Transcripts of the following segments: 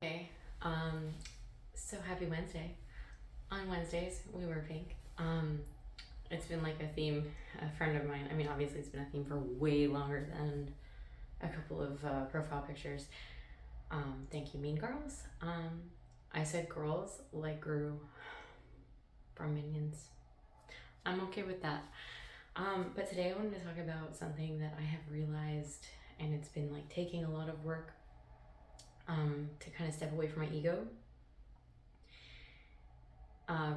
Okay, so happy Wednesday. On Wednesdays, we wear pink. It's been like a theme. A friend of mine, I mean, obviously it's been a theme for way longer than a couple of profile pictures. Thank you, Mean Girls. I said girls like Gru from Minions. I'm okay with that. But today I wanted to talk about something that I have realized, and it's been like taking a lot of work to kind of step away from my ego.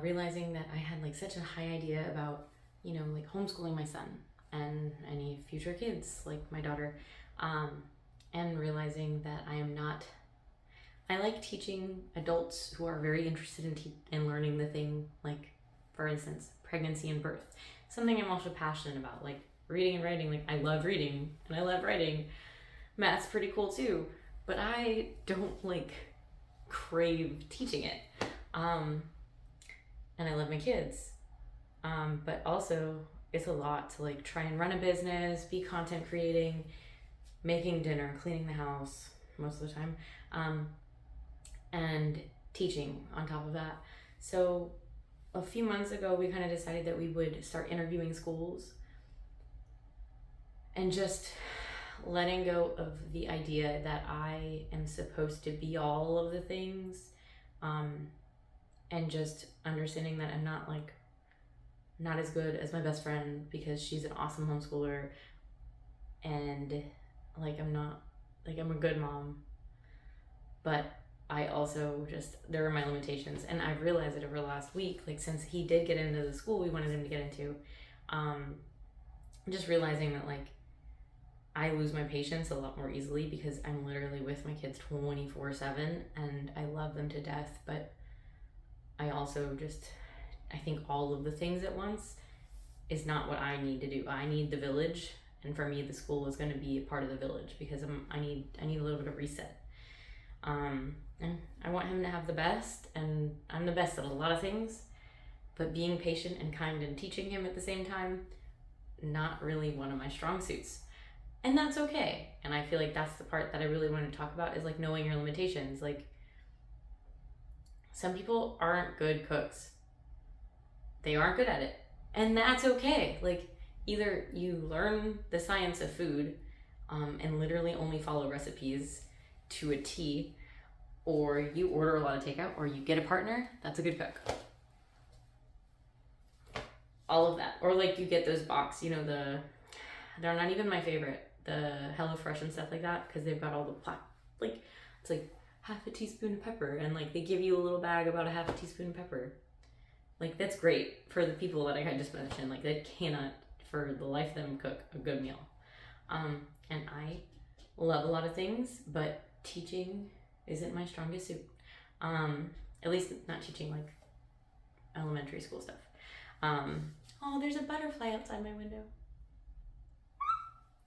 Realizing that I had like such a high idea about, like homeschooling my son and any future kids, like my daughter, and realizing that I like teaching adults who are very interested in learning the thing, like for instance, pregnancy and birth. Something I'm also passionate about, like reading and writing. Like I love reading and I love writing. Math's pretty cool too, but I don't like crave teaching it. And I love my kids. But also it's a lot to like try and run a business, be content creating, making dinner, cleaning the house most of the time, and teaching on top of that. So a few months ago, we kind of decided that we would start interviewing schools and just letting go of the idea that I am supposed to be all of the things, and just understanding that I'm not as good as my best friend because she's an awesome homeschooler, and I'm a good mom, but I also there are my limitations. And I've realized it over the last week, like since he did get into the school we wanted him to get into, just realizing that like I lose my patience a lot more easily because I'm literally with my kids 24/7 and I love them to death, but I also I think all of the things at once is not what I need to do. I need the village, and for me the school is going to be a part of the village because I need a little bit of reset. And I want him to have the best, and I'm the best at a lot of things, but being patient and kind and teaching him at the same time, not really one of my strong suits. And that's okay. And I feel like that's the part that I really want to talk about, is like knowing your limitations. Like some people aren't good cooks. They aren't good at it. And that's okay. Like either you learn the science of food, and literally only follow recipes to a T, or you order a lot of takeout, or you get a partner that's a good cook. All of that. Or like you get those box, they're not even my favorite, the HelloFresh and stuff like that, because they've got all the it's like half a teaspoon of pepper, and like they give you a little bag about a half a teaspoon of pepper. Like that's great for the people that I just mentioned. Like they cannot for the life of them cook a good meal. And I love a lot of things, but teaching isn't my strongest suit. At least not teaching like elementary school stuff. Oh, there's a butterfly outside my window.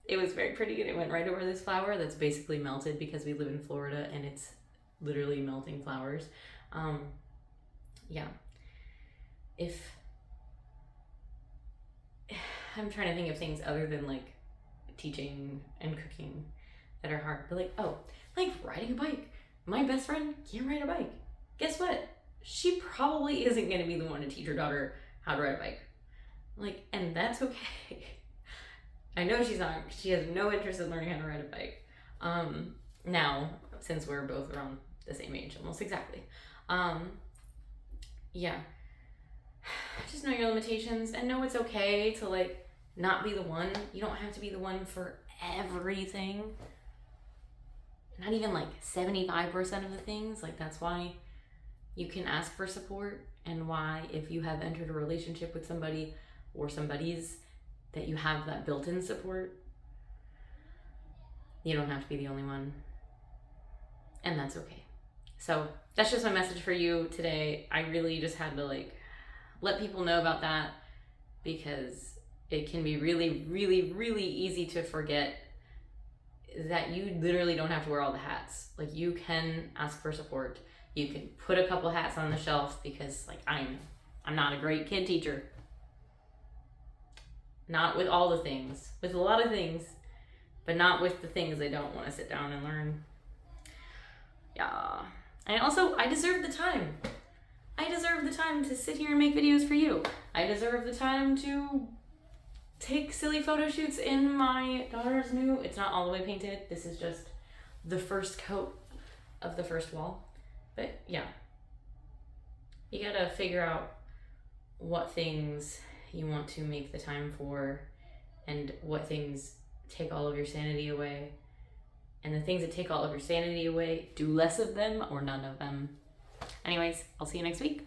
It was very pretty, and it went right over this flower that's basically melted because we live in Florida and it's literally melting flowers. Yeah. If I'm trying to think of things other than like teaching and cooking that are hard, but like riding a bike. My best friend can't ride a bike. Guess what? She probably isn't going to be the one to teach her daughter how to ride a bike. Like, and that's okay. I know she has no interest in learning how to ride a bike. Now, since we're both around the same age, almost exactly. Yeah. Just know your limitations and know it's okay to like not be the one. You don't have to be the one for everything. Not even like 75% of the things. Like that's why you can ask for support, and why if you have entered a relationship with somebody or somebody's, that you have that built-in support. You don't have to be the only one, and that's okay. So that's just my message for you today. I really just had to like let people know about that, because it can be really, really, really easy to forget that you literally don't have to wear all the hats. Like you can ask for support. You can put a couple hats on the shelf, because like I'm not a great kid teacher. Not with all the things, with a lot of things, but not with the things I don't want to sit down and learn. Yeah. And also, I deserve the time. I deserve the time to sit here and make videos for you. I deserve the time to take silly photo shoots in my daughter's new, it's not all the way painted, this is just the first coat of the first wall. But yeah, you gotta figure out what things you want to make the time for and what things take all of your sanity away. And the things that take all of your sanity away, do less of them or none of them. Anyways, I'll see you next week.